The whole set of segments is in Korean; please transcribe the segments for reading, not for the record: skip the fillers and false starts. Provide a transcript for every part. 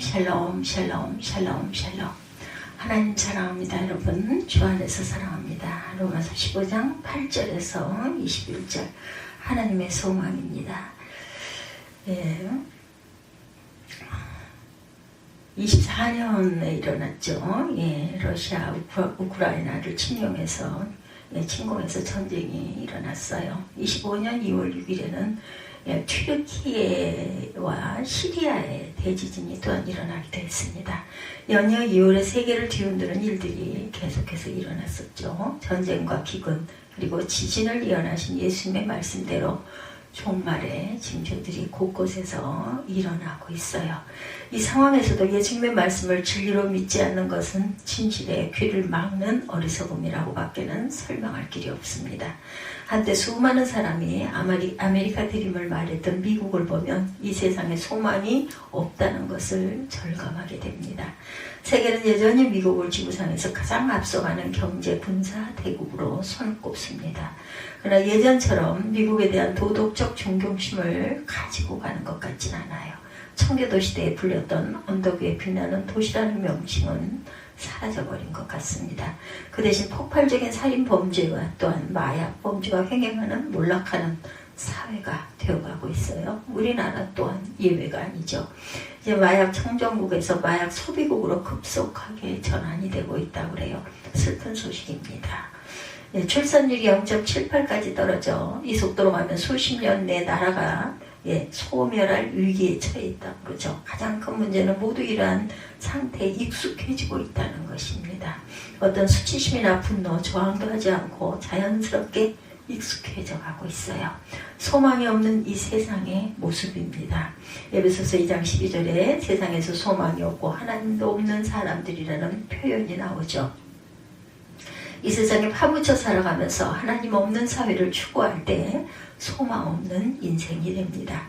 샬롬 샬롬 샬롬 샬롬. 하나님 사랑합니다. 여러분 주 안에서 사랑합니다. 로마서 15장 8절에서 21절 하나님의 소망입니다. 24년에 일어났죠. 러시아 우크라이나를 침공해서 전쟁이 일어났어요. 25년 2월 6일에는 튀르키예와 시리아의 대지진이 또한 일어나기도 했습니다. 연이어 2월에 세계를 뒤흔드는 일들이 계속해서 일어났었죠. 전쟁과 기근 그리고 지진을 예언하신 예수님의 말씀대로 종말의 징조들이 곳곳에서 일어나고 있어요. 이 상황에서도 예수님의 말씀을 진리로 믿지 않는 것은 진실의 귀를 막는 어리석음이라고 밖에는 설명할 길이 없습니다. 한때 수많은 사람이 아메리카 드림을 말했던 미국을 보면 이 세상에 소망이 없다는 것을 절감하게 됩니다. 세계는 여전히 미국을 지구상에서 가장 앞서가는 경제 군사 대국으로 손을 꼽습니다. 그러나 예전처럼 미국에 대한 도덕적 존경심을 가지고 가는 것 같진 않아요. 청계도시대에 불렸던 언덕 위에 빛나는 도시라는 명칭은 사라져버린 것 같습니다. 그 대신 폭발적인 살인범죄와 또한 마약범죄가 횡행하는 몰락하는 사회가 되어가고 있어요. 우리나라 또한 예외가 아니죠. 이제 마약 청정국에서 마약 소비국으로 급속하게 전환이 되고 있다고 그래요. 슬픈 소식입니다. 출산율이 0.78까지 떨어져 이 속도로 가면 수십 년 내 나라가 소멸할 위기에 처해 있다고 그러죠. 가장 큰 문제는 모두 이러한 상태에 익숙해지고 있다는 것입니다. 어떤 수치심이나 분노, 저항도 하지 않고 자연스럽게 익숙해져 가고 있어요. 소망이 없는 이 세상의 모습입니다. 에베소서 2장 12절에 세상에서 소망이 없고 하나님도 없는 사람들이라는 표현이 나오죠. 이 세상에 파묻혀 살아가면서 하나님 없는 사회를 추구할 때 소망 없는 인생이 됩니다.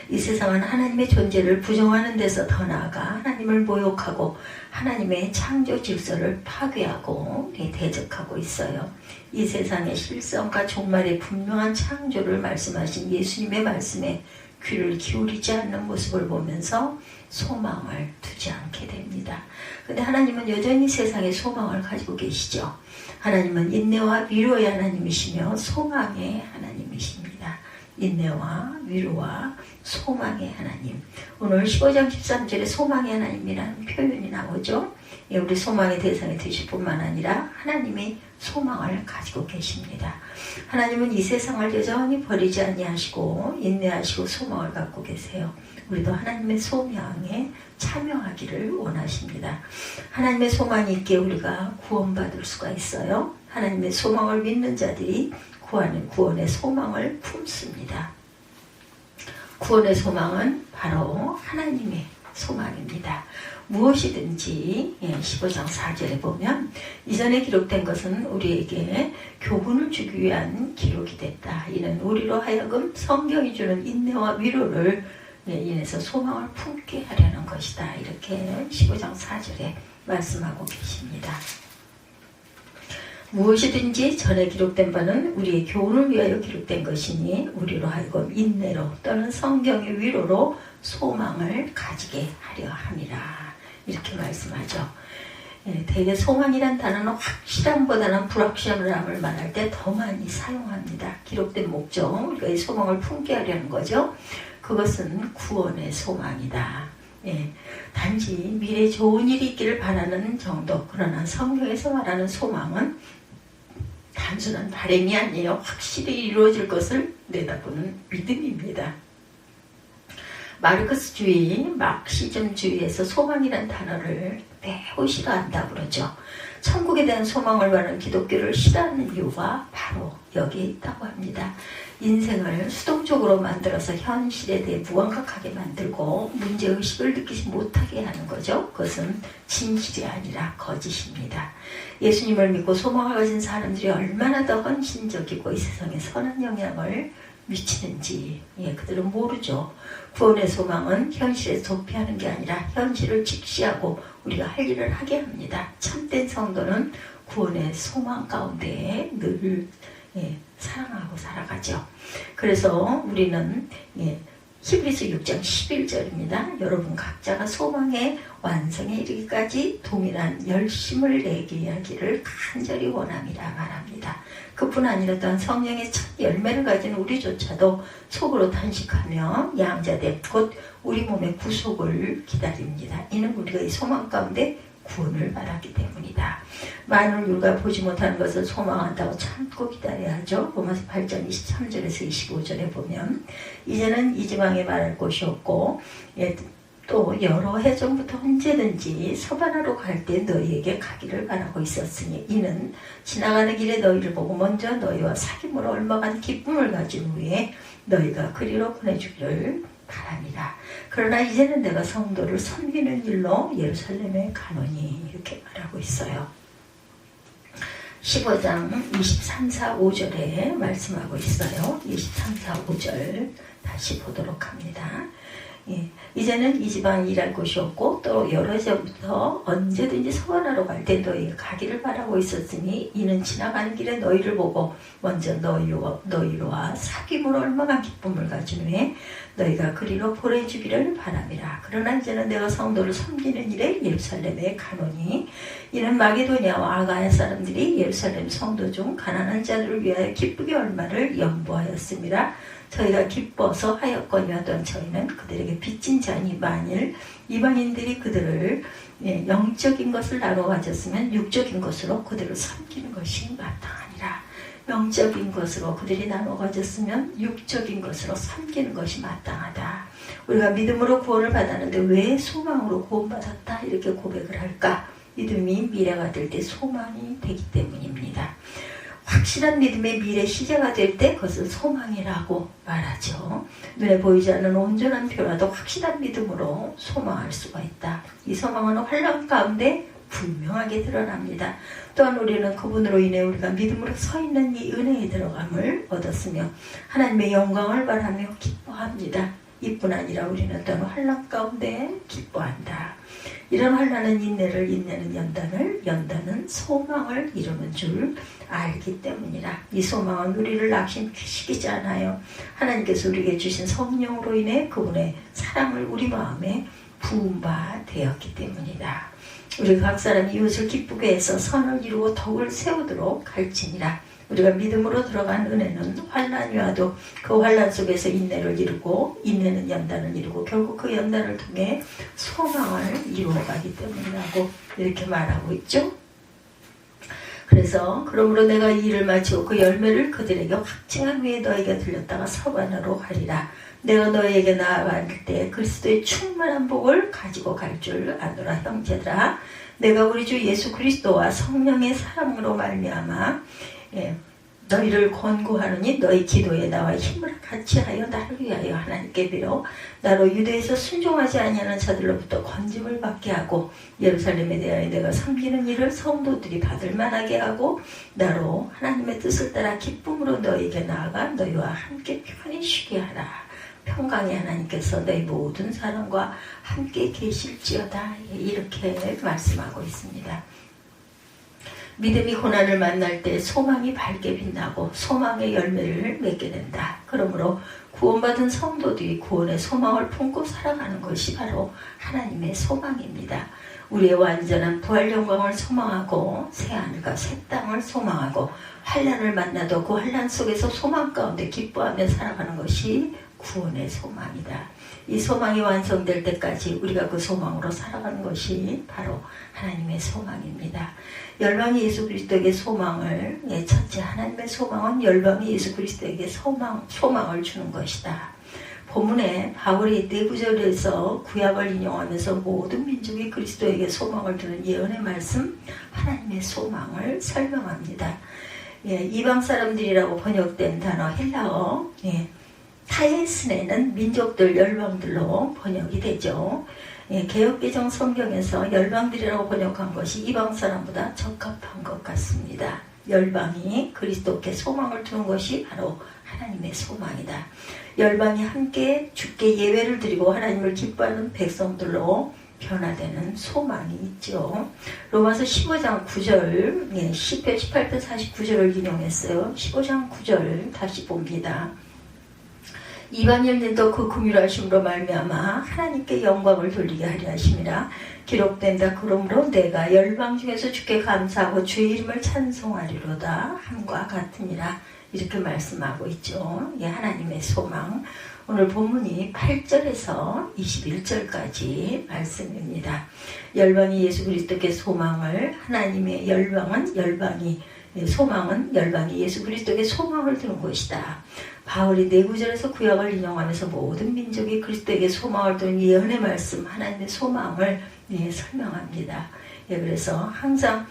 이 세상은 하나님의 존재를 부정하는 데서 더 나아가 하나님을 모욕하고 하나님의 창조 질서를 파괴하고 대적하고 있어요. 이 세상의 실성과 종말의 분명한 창조를 말씀하신 예수님의 말씀에 귀를 기울이지 않는 모습을 보면서 소망을 두지 않게 됩니다. 근데 하나님은 여전히 세상에 소망을 가지고 계시죠. 하나님은 인내와 위로의 하나님이시며 소망의 하나님이십니다. 인내와 위로와 소망의 하나님. 오늘 15장 13절에 소망의 하나님이라는 표현이 나오죠. 우리 소망의 대상이 되실 뿐만 아니라 하나님이 소망을 가지고 계십니다. 하나님은 이 세상을 여전히 버리지 아니하시고 인내하시고 소망을 갖고 계세요. 우리도 하나님의 소망에 참여하기를 원하십니다. 하나님의 소망이 있기에 우리가 구원받을 수가 있어요. 하나님의 소망을 믿는 자들이 구원의 소망을 품습니다. 구원의 소망은 바로 하나님의 소망입니다. 무엇이든지 15장 4절에 보면 이전에 기록된 것은 우리에게 교훈을 주기 위한 기록이 됐다. 이는 우리로 하여금 성경이 주는 인내와 위로를 인해서 소망을 품게 하려는 것이다. 이렇게 15장 4절에 말씀하고 계십니다. 무엇이든지 전에 기록된 바는 우리의 교훈을 위하여 기록된 것이니 우리로 하여금 인내로 또는 성경의 위로로 소망을 가지게 하려 함이라. 이렇게 말씀하죠. 대개 소망이란 단어는 확실함보다는 불확실함을 말할 때 더 많이 사용합니다. 기록된 목적, 우리가 이 소망을 품게 하려는 거죠. 그것은 구원의 소망이다. 단지 미래에 좋은 일이 있기를 바라는 정도. 그러나 성경에서 말하는 소망은 단순한 바람이 아니에요. 확실히 이루어질 것을 내다보는 믿음입니다. 마르크스주의, 막시즘주의에서 소망이란 단어를 매우 싫어한다고 그러죠. 천국에 대한 소망을 가는 기독교를 싫어하는 이유가 바로 여기에 있다고 합니다. 인생을 수동적으로 만들어서 현실에 대해 무감각하게 만들고 문제의식을 느끼지 못하게 하는 거죠. 그것은 진실이 아니라 거짓입니다. 예수님을 믿고 소망을 가진 사람들이 얼마나 더 헌신적이고 이 세상에 선한 영향을 미치는지 그들은 모르죠. 구원의 소망은 현실에 도피하는 게 아니라 현실을 직시하고 우리가 할 일을 하게 합니다. 참된 성도는 구원의 소망 가운데 늘 사랑하고 살아가죠. 그래서 우리는 히브리서 6장 11절입니다. 여러분 각자가 소망의 완성에 이르기까지 동일한 열심을 내게 하기를 간절히 원함이라 말합니다. 그뿐 아니라 또한 성령의 첫 열매를 가진 우리조차도 속으로 탄식하며 양자됨 곧 우리 몸의 구속을 기다립니다. 이는 우리가 이 소망 가운데 구원을 말하기 때문이다. 만일 우리가 보지 못하는 것을 소망한다고 참고 기다려야 하죠. 로마서 8장 23절에서 25절에 보면 이제는 이 지방에 말할 곳이 없고 또 여러 해 전부터 언제든지 서바나로 갈 때 너희에게 가기를 바라고 있었으니 이는 지나가는 길에 너희를 보고 먼저 너희와 사귐으로 얼마간 기쁨을 가진 후에 너희가 그리로 보내주기를 바랍니다. 그러나 이제는 내가 성도를 섬기는 일로 예루살렘에 가노니 이렇게 말하고 있어요. 15장 23, 4, 5절에 말씀하고 있어요. 23, 4, 5절 다시 보도록 합니다. 이제는 이 지방에 일할 곳이 없고 또 여러 해부터 언제든지 서원하러 갈 때 너희가 가기를 바라고 있었으니 이는 지나가는 길에 너희를 보고 먼저 너희와 사귐으로 얼마나 기쁨을 가진 후에 너희가 그리로 보내주기를 바람이라. 그러나 이제는 내가 성도를 섬기는 일에 예루살렘에 가노니 이는 마게도냐와 아가야 사람들이 예루살렘 성도 중 가난한 자들을 위하여 기쁘게 얼마를 연보하였습니다. 저희가 기뻐서 하였거니와 저희는 그들에게 빚진 자니 만일 이방인들이 그들을 영적인 것을 나눠 가졌으면 육적인 것으로 그들을 섬기는 것이 마땅하니라. 영적인 것으로 그들이 나눠 가졌으면 육적인 것으로 섬기는 것이 마땅하다. 우리가 믿음으로 구원을 받았는데 왜 소망으로 구원받았다 이렇게 고백을 할까? 믿음이 미래가 될 때 소망이 되기 때문입니다. 확실한 믿음의 미래 시제가 될 때 그것을 소망이라고 말하죠. 눈에 보이지 않는 온전한 표라도 확실한 믿음으로 소망할 수가 있다. 이 소망은 환난 가운데 분명하게 드러납니다. 또한 우리는 그분으로 인해 우리가 믿음으로 서 있는 이 은혜의 들어감을 얻었으며 하나님의 영광을 바라며 기뻐합니다. 이뿐 아니라 우리는 또한 환난 가운데 기뻐한다. 이런 환난은 인내를, 인내는 연단을, 연단은 소망을 이루는 줄 알기 때문이라. 이 소망은 우리를 낙심시키지 않아요. 하나님께서 우리에게 주신 성령으로 인해 그분의 사랑을 우리 마음에 부은 바 되었기 때문이다. 우리 각 사람이 이웃을 기쁘게 해서 선을 이루고 덕을 세우도록 갈지니라. 우리가 믿음으로 들어간 은혜는 환난이 와도 그 환난 속에서 인내를 이루고 인내는 연단을 이루고 결국 그 연단을 통해 소망을 이루어가기 때문이라고 이렇게 말하고 있죠. 그래서 그러므로 내가 이 일을 마치고 그 열매를 그들에게 확증한 후에 너희가 들렸다가 서반으로 가리라. 내가 너희에게 나아갈 때 그리스도의 충만한 복을 가지고 갈 줄 아노라. 형제들아, 내가 우리 주 예수 그리스도와 성령의 사랑으로 말미암아 너희를 권고하노니 너희 기도에 나와 힘을 같이 하여 나를 위하여 하나님께 빌어 나로 유대에서 순종하지 아니하는 자들로부터 건짐을 받게 하고 예루살렘에 대하여 내가 섬기는 일을 성도들이 받을 만하게 하고 나로 하나님의 뜻을 따라 기쁨으로 너희에게 나아가 너희와 함께 편히 쉬게 하라. 평강의 하나님께서 너희 모든 사람과 함께 계실지어다. 이렇게 말씀하고 있습니다. 믿음이 고난을 만날 때 소망이 밝게 빛나고 소망의 열매를 맺게 된다. 그러므로 구원받은 성도들이 구원의 소망을 품고 살아가는 것이 바로 하나님의 소망입니다. 우리의 완전한 부활 영광을 소망하고 새하늘과 새 땅을 소망하고 환난을 만나도 그 환난 속에서 소망 가운데 기뻐하며 살아가는 것이 구원의 소망이다. 이 소망이 완성될 때까지 우리가 그 소망으로 살아가는 것이 바로 하나님의 소망입니다. 열방이 예수 그리스도에게 소망을, 첫째 하나님의 소망은 열방이 예수 그리스도에게 소망을 주는 것이다. 본문에 바울이 네 구절에서 구약을 인용하면서 모든 민족이 그리스도에게 소망을 두는 예언의 말씀, 하나님의 소망을 설명합니다. 이방 사람들이라고 번역된 단어 헬라어 타에스네는 민족들, 열방들로 번역이 되죠. 개역개정 성경에서 열방들이라고 번역한 것이 이방 사람보다 적합한 것 같습니다. 열방이 그리스도께 소망을 두는 것이 바로 하나님의 소망이다. 열방이 함께 주께 예배를 드리고 하나님을 기뻐하는 백성들로 변화되는 소망이 있죠. 로마서 15장 9절, 시편 18편 49절을 인용했어요. 15장 9절 다시 봅니다. 이방인들도 그 긍휼하심으로 말미암아 하나님께 영광을 돌리게 하려 하심이라. 기록된다. 그러므로 내가 열방 중에서 주께 감사하고 주의 이름을 찬송하리로다 함과 같으니라. 이렇게 말씀하고 있죠. 예, 하나님의 소망. 오늘 본문이 8절에서 21절까지 말씀입니다. 열방이 예수 그리스도께 소망을, 하나님의 소망은 열방이 예수 그리스도께 소망을 두는 것이다. 바울이 네 구절에서 구약을 인용하면서 모든 민족이 그리스도에게 소망을 두는 예언의 말씀, 하나님의 소망을 설명합니다. 예, 그래서 항상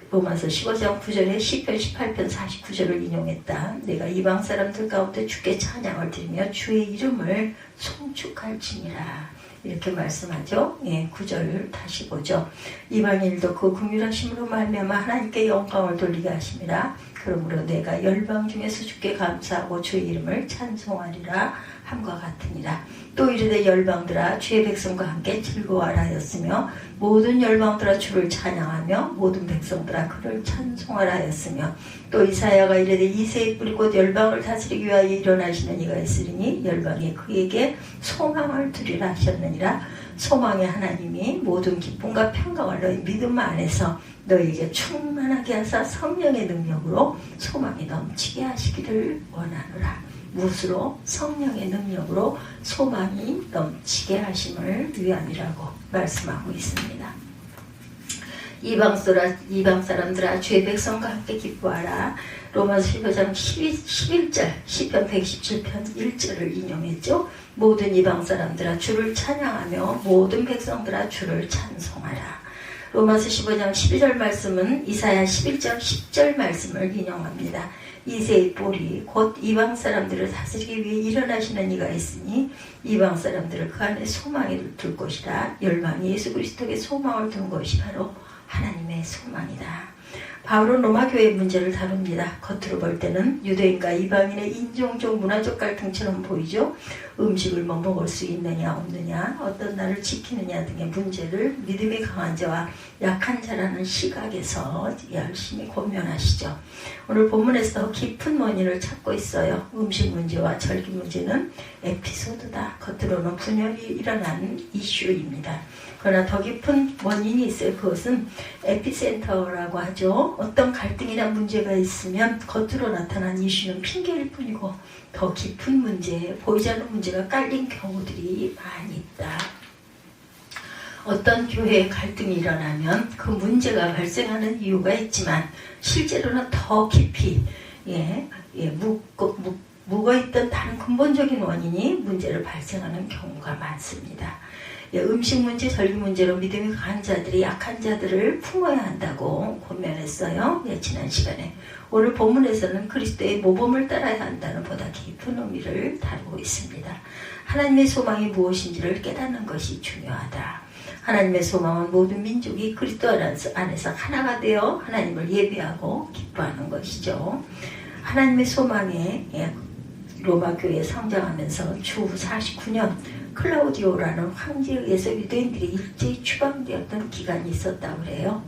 로마서 15장 9절에 시편 18편 49절을 인용했다. 내가 이방 사람들 가운데 주께 찬양을 드리며 주의 이름을 송축할지니라. 이렇게 말씀하죠. 예, 9절 다시 보죠. 이방인도 그 긍휼하심으로 말미암아 하나님께 영광을 돌리게 하심이라. 그러므로 내가 열방 중에서 주께 감사하고 주의 이름을 찬송하리라 함과 같으니라. 또 이르되 열방들아 주의 백성과 함께 즐거워하라 하였으며 모든 열방들아 주를 찬양하며 모든 백성들아 그를 찬송하라 하였으며 또 이사야가 이르되 이새의 뿌리 곧 열방을 다스리기 위하여 일어나시는 이가 있으리니 열방이 그에게 소망을 두리라 하셨느니라. 소망의 하나님이 모든 기쁨과 평강을 너희 믿음 안에서 너희에게 충만하게 하사 성령의 능력으로 소망이 넘치게 하시기를 원하노라. 무엇으로? 성령의 능력으로 소망이 넘치게 하심을 위함이라고 말씀하고 있습니다. 이방 사람들아 주의 백성과 함께 기뻐하라. 로마서 15장 11절 시편 117편 1절을 인용했죠. 모든 이방 사람들아 주를 찬양하며 모든 백성들아 주를 찬송하라. 로마서 15장 12절 말씀은 이사야 11장 10절 말씀을 인용합니다. 이새의 뿌리 곧 이방 사람들을 다스리기 위해 일어나시는 이가 있으니 이방 사람들을 그 안에 소망을 둘 것이라. 열방이 예수 그리스도에게 소망을 둔 것이 바로 하나님의 소망이다. 바울은 로마 교회의 문제를 다룹니다. 겉으로 볼 때는 유대인과 이방인의 인종적 문화적 갈등처럼 보이죠. 음식을 먹을 수 있느냐 없느냐, 어떤 날을 지키느냐 등의 문제를 믿음이 강한 자와 약한 자라는 시각에서 열심히 고민하시죠. 오늘 본문에서 더 깊은 원인을 찾고 있어요. 음식 문제와 절기 문제는 에피소드다. 겉으로는 분열이 일어난 이슈입니다. 그러나 더 깊은 원인이 있어요. 그것은 에피센터라고 하죠. 어떤 갈등이나 문제가 있으면 겉으로 나타난 이슈는 핑계일 뿐이고 더 깊은 문제, 보이지 않는 문제가 깔린 경우들이 많이 있다. 어떤 교회에 갈등이 일어나면 그 문제가 발생하는 이유가 있지만 실제로는 더 깊이 묵어있던 다른 근본적인 원인이 문제를 발생하는 경우가 많습니다. 음식 문제, 절기 문제로 믿음이 강한 자들이 약한 자들을 품어야 한다고 권면했어요. 지난 시간에. 오늘 본문에서는 그리스도의 모범을 따라야 한다는 보다 깊은 의미를 다루고 있습니다. 하나님의 소망이 무엇인지를 깨닫는 것이 중요하다. 하나님의 소망은 모든 민족이 그리스도 안에서 하나가 되어 하나님을 예배하고 기뻐하는 것이죠. 하나님의 소망에 로마 교회에 성장하면서 주 49년 클라우디오라는 황제에 의해서 유대인들이 일제히 추방되었던 기간이 있었다고 그래요.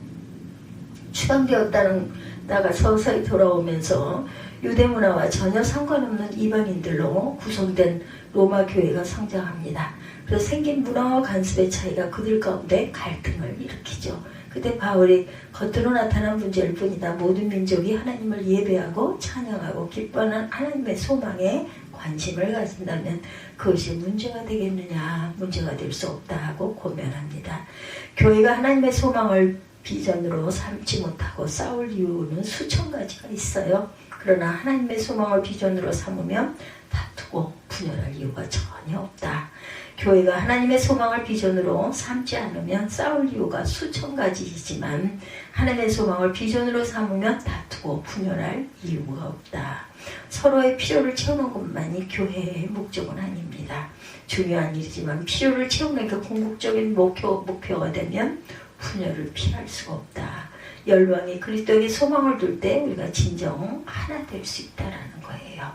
추방되었다가 서서히 돌아오면서 유대 문화와 전혀 상관없는 이방인들로 구성된 로마 교회가 성장합니다. 그래서 생긴 문화와 관습의 차이가 그들 가운데 갈등을 일으키죠. 그때 바울이 겉으로 나타난 문제일 뿐이다. 모든 민족이 하나님을 예배하고 찬양하고 기뻐하는 하나님의 소망에 관심을 가진다면 그것이 문제가 되겠느냐? 문제가 될 수 없다 하고 고면합니다. 교회가 하나님의 소망을 비전으로 삼지 못하고 싸울 이유는 수천 가지가 있어요. 그러나 하나님의 소망을 비전으로 삼으면 다투고 분열할 이유가 전혀 없다. 교회가 하나님의 소망을 비전으로 삼지 않으면 싸울 이유가 수천 가지이지만 하나님의 소망을 비전으로 삼으면 다투고 분열할 이유가 없다. 서로의 필요를 채우는 것만이 교회의 목적은 아닙니다. 중요한 일이지만 필요를 채우는 게 궁극적인 목표가 되면 분열을 피할 수가 없다. 열방이 그리스도에게 소망을 둘 때 우리가 진정 하나 될 수 있다는 거예요.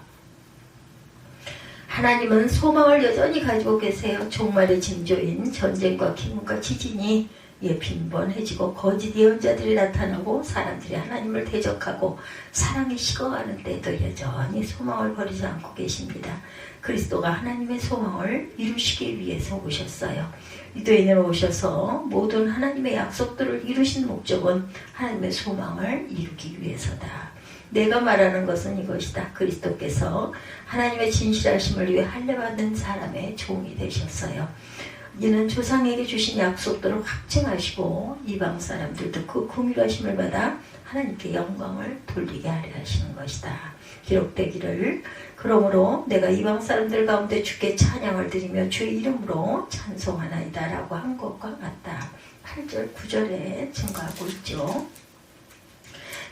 하나님은 소망을 여전히 가지고 계세요. 종말의 징조인 전쟁과 기근과 지진이 빈번해지고 거짓 예언자들이 나타나고 사람들이 하나님을 대적하고 사랑이 식어가는 때에도 여전히 소망을 버리지 않고 계십니다. 그리스도가 하나님의 소망을 이루시기 위해서 오셨어요. 유대인으로 오셔서 모든 하나님의 약속들을 이루신 목적은 하나님의 소망을 이루기 위해서다. 내가 말하는 것은 이것이다. 그리스도께서 하나님의 진실하심을 위해 할례받는 사람의 종이 되셨어요. 이는 조상에게 주신 약속들을 확증하시고 이방 사람들도 그 긍휼하심을 받아 하나님께 영광을 돌리게 하려 하시는 것이다. 기록되기를 그러므로 내가 이방 사람들 가운데 주께 찬양을 드리며 주의 이름으로 찬송하나이다 라고 한 것과 같다. 8절 9절에 증거하고 있죠.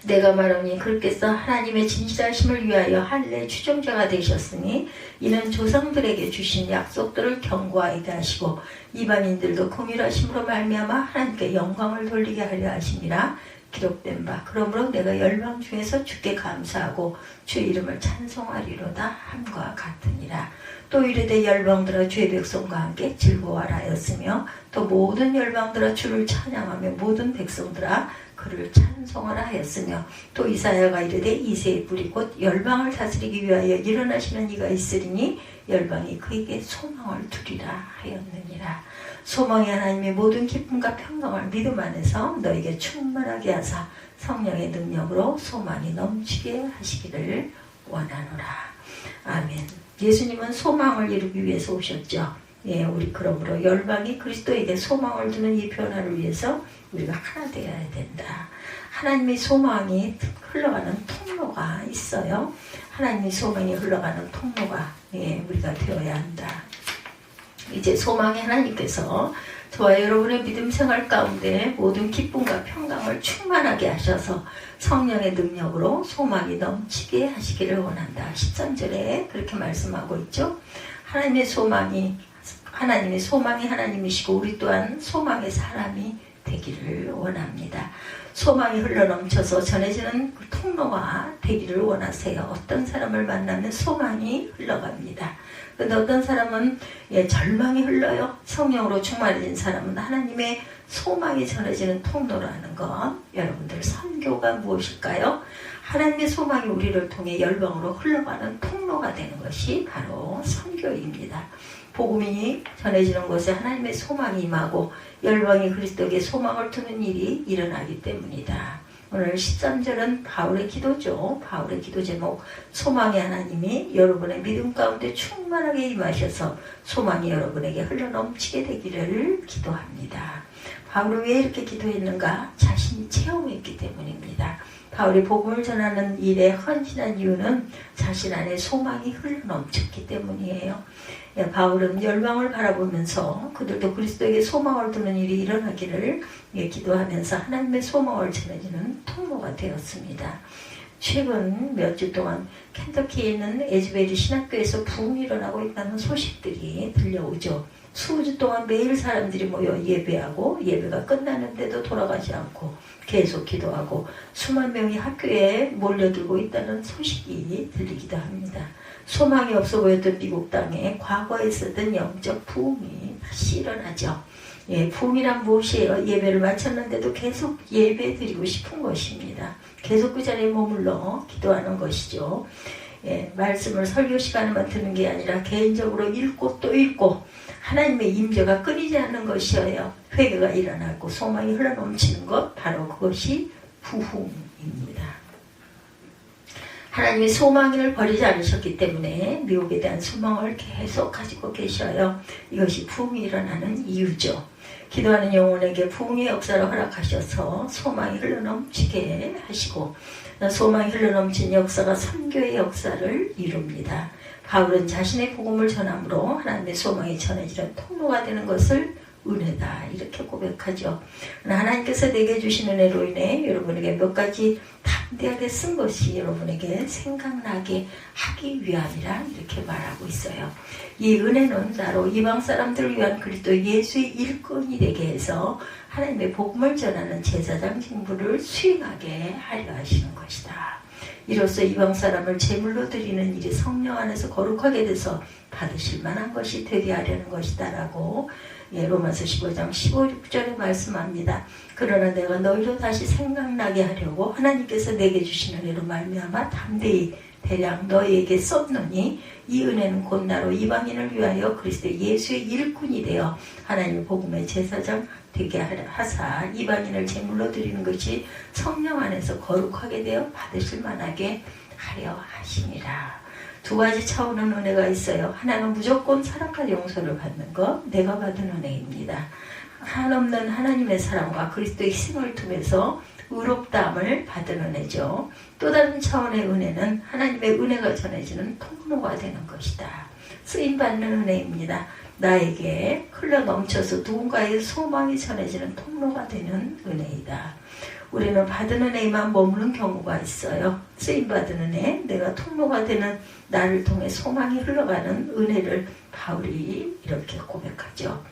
내가 말하니 그렇게서 하나님의 진실하심을 위하여 할례 추종자가 되셨으니 이는 조상들에게 주신 약속들을 견고하게 하시고 이방인들도 긍휼하심으로 말미암아 하나님께 영광을 돌리게 하려 하심이라 기록된 바 그러므로 내가 열방 중에서 주께 감사하고 주의 이름을 찬송하리로다 함과 같으니라. 또 이르되 열방들아 주의 백성과 함께 즐거워하라 하였으며 또 모든 열방들아 주를 찬양하며 모든 백성들아 그를 찬송하라 하였으며 또 이사야가 이르되 이새의 뿌리 곧 열방을 다스리기 위하여 일어나시는 이가 있으리니 열방이 그에게 소망을 두리라 하였느니라. 소망이 하나님의 모든 기쁨과 평강을 믿음 안에서 너에게 충만하게 하사 성령의 능력으로 소망이 넘치게 하시기를 원하노라. 아멘. 예수님은 소망을 이루기 위해서 오셨죠. 우리 그러므로 열방이 그리스도에게 소망을 두는 이 변화를 위해서 우리가 하나 되어야 된다. 하나님의 소망이 흘러가는 통로가 있어요. 하나님의 소망이 흘러가는 통로가 우리가 되어야 한다. 이제 소망의 하나님께서 저와 여러분의 믿음 생활 가운데 모든 기쁨과 평강을 충만하게 하셔서 성령의 능력으로 소망이 넘치게 하시기를 원한다. 13절에 그렇게 말씀하고 있죠. 하나님의 소망이 하나님이시고 우리 또한 소망의 사람이 되기를 원합니다. 소망이 흘러넘쳐서 전해지는 통로가 되기를 원하세요. 어떤 사람을 만나면 소망이 흘러갑니다. 근데 어떤 사람은 절망이 흘러요. 성령으로 충만해진 사람은 하나님의 소망이 전해지는 통로라는 것. 여러분들 선교가 무엇일까요? 하나님의 소망이 우리를 통해 열방으로 흘러가는 통로가 되는 것이 바로 선교입니다. 복음이 전해지는 곳에 하나님의 소망이 임하고 열방이 그리스도에게 소망을 두는 일이 일어나기 때문이다. 오늘 13절은 바울의 기도죠. 바울의 기도 제목 소망의 하나님이 여러분의 믿음 가운데 충만하게 임하셔서 소망이 여러분에게 흘러넘치게 되기를 기도합니다. 바울은 왜 이렇게 기도했는가? 자신이 체험했기 때문입니다. 바울이 복음을 전하는 일에 헌신한 이유는 자신 안에 소망이 흘러넘쳤기 때문이에요. 바울은 열방을 바라보면서 그들도 그리스도에게 소망을 두는 일이 일어나기를 기도하면서 하나님의 소망을 전해주는 통로가 되었습니다. 최근 몇 주 동안 켄터키에 있는 에즈베리 신학교에서 부흥이 일어나고 있다는 소식들이 들려오죠. 수주 동안 매일 사람들이 모여 예배하고 예배가 끝나는데도 돌아가지 않고 계속 기도하고 수만 명이 학교에 몰려들고 있다는 소식이 들리기도 합니다. 소망이 없어 보였던 미국 땅에 과거에 있었던 영적 부흥이 다시 일어나죠. 부흥이란 무엇이에요? 예배를 마쳤는데도 계속 예배 드리고 싶은 것입니다. 계속 그 자리에 머물러 기도하는 것이죠. 말씀을 설교 시간에만 듣는 게 아니라 개인적으로 읽고 또 읽고 하나님의 임재가 끊이지 않는 것이어요. 회개가 일어나고 소망이 흘러넘치는 것, 바로 그것이 부흥입니다. 하나님이 소망을 버리지 않으셨기 때문에 미국에 대한 소망을 계속 가지고 계셔요. 이것이 부흥이 일어나는 이유죠. 기도하는 영혼에게 부흥의 역사를 허락하셔서 소망이 흘러넘치게 하시고 소망이 흘러넘친 역사가 선교의 역사를 이룹니다. 바울은 자신의 복음을 전함으로 하나님의 소망이 전해지는 통로가 되는 것을 은혜다 이렇게 고백하죠. 하나님께서 내게 주신 은혜로 인해 여러분에게 몇 가지 담대하게 쓴 것이 여러분에게 생각나게 하기 위함이라 이렇게 말하고 있어요. 이 은혜는 나로 이방 사람들을 위한 그리스도 예수의 일꾼이 되게 해서 하나님의 복음을 전하는 제사장 직분을 수행하게 하려 하시는 것이다. 이로써 이방 사람을 제물로 드리는 일이 성령 안에서 거룩하게 돼서 받으실 만한 것이 되게 하려는 것이다 라고 로마서 15장 15, 16절에 말씀합니다. 그러나 내가 너희로 다시 생각나게 하려고 하나님께서 내게 주시는 은혜로 말미암아 담대히 대략 너희에게 썼노니 이 은혜는 곧 나로 이방인을 위하여 그리스도 예수의 일꾼이 되어 하나님의 복음의 제사장 되게 하사 이방인을 제물로 드리는 것이 성령 안에서 거룩하게 되어 받으실 만하게 하려 하시니라. 두 가지 차원의 은혜가 있어요. 하나는 무조건 사랑과 용서를 받는 것, 내가 받은 은혜입니다. 한없는 하나님의 사랑과 그리스도의 희생을 통해서 의롭다함을 받은 은혜죠. 또 다른 차원의 은혜는 하나님의 은혜가 전해지는 통로가 되는 것이다. 쓰임받는 은혜입니다. 나에게 흘러 넘쳐서 누군가의 소망이 전해지는 통로가 되는 은혜이다. 우리는 받은 은혜에만 머무는 경우가 있어요. 쓰임받은 은혜, 내가 통로가 되는 나를 통해 소망이 흘러가는 은혜를 바울이 이렇게 고백하죠.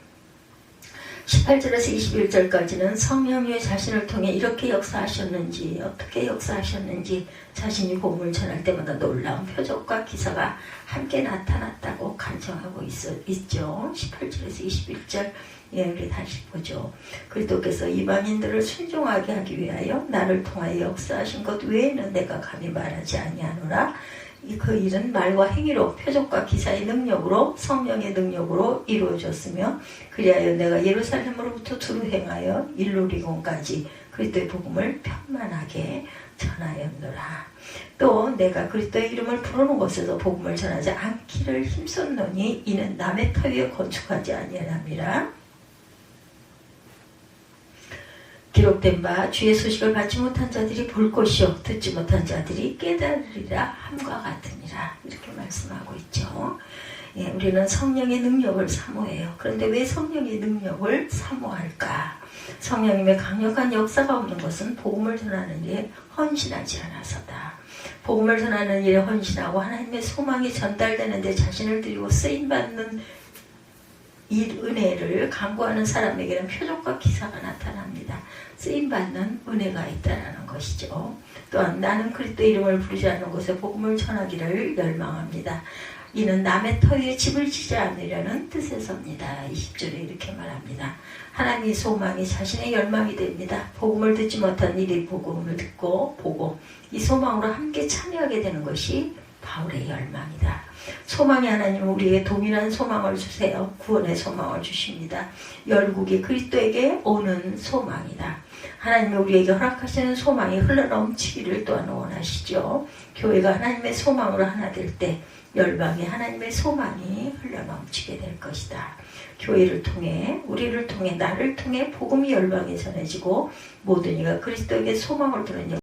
18절에서 21절까지는 성령이 자신을 통해 이렇게 역사하셨는지, 어떻게 역사하셨는지 자신이 복음을 전할 때마다 놀라운 표적과 기사가 함께 나타났다고 간청하고 있죠. 18절에서 21절 우리 다시 보죠. 그리스도께서 이방인들을 순종하게 하기 위하여 나를 통하여 역사하신 것 외에는 내가 감히 말하지 아니하노라. 그 일은 말과 행위로 표적과 기사의 능력으로 성령의 능력으로 이루어졌으며 그리하여 내가 예루살렘으로부터 두루 행하여 일루리곤까지 그리스도의 복음을 편만하게 전하였노라. 또 내가 그리스도의 이름을 부르는 곳에서 복음을 전하지 않기를 힘썼노니 이는 남의 터 위에 건축하지 아니하느니라. 기록된 바 주의 소식을 받지 못한 자들이 볼 것이요 듣지 못한 자들이 깨달으리라 함과 같으니라. 이렇게 말씀하고 있죠. 우리는 성령의 능력을 사모해요. 그런데 왜 성령의 능력을 사모할까? 성령님의 강력한 역사가 없는 것은 복음을 전하는 일에 헌신하지 않아서다. 복음을 전하는 일에 헌신하고 하나님의 소망이 전달되는 데 자신을 드리고 쓰임받는 이 은혜를 강구하는 사람에게는 표적과 기사가 나타납니다. 쓰임받는 은혜가 있다는 것이죠. 또한 나는 그리스도 이름을 부르지 않는 곳에 복음을 전하기를 열망합니다. 이는 남의 터 위에 집을 지지 않으려는 뜻에서입니다. 20절에 이렇게 말합니다. 하나님의 소망이 자신의 열망이 됩니다. 복음을 듣지 못한 이들이 복음을 듣고 보고 이 소망으로 함께 참여하게 되는 것이 바울의 열망이다. 소망이 하나님은 우리에게 동일한 소망을 주세요. 구원의 소망을 주십니다. 열국이 그리스도에게 오는 소망이다. 하나님이 우리에게 허락하시는 소망이 흘러넘치기를 또한 원하시죠. 교회가 하나님의 소망으로 하나 될 때 열방에 하나님의 소망이 흘러넘치게 될 것이다. 교회를 통해 우리를 통해 나를 통해 복음이 열방에 전해지고 모든 이가 그리스도에게 소망을 두는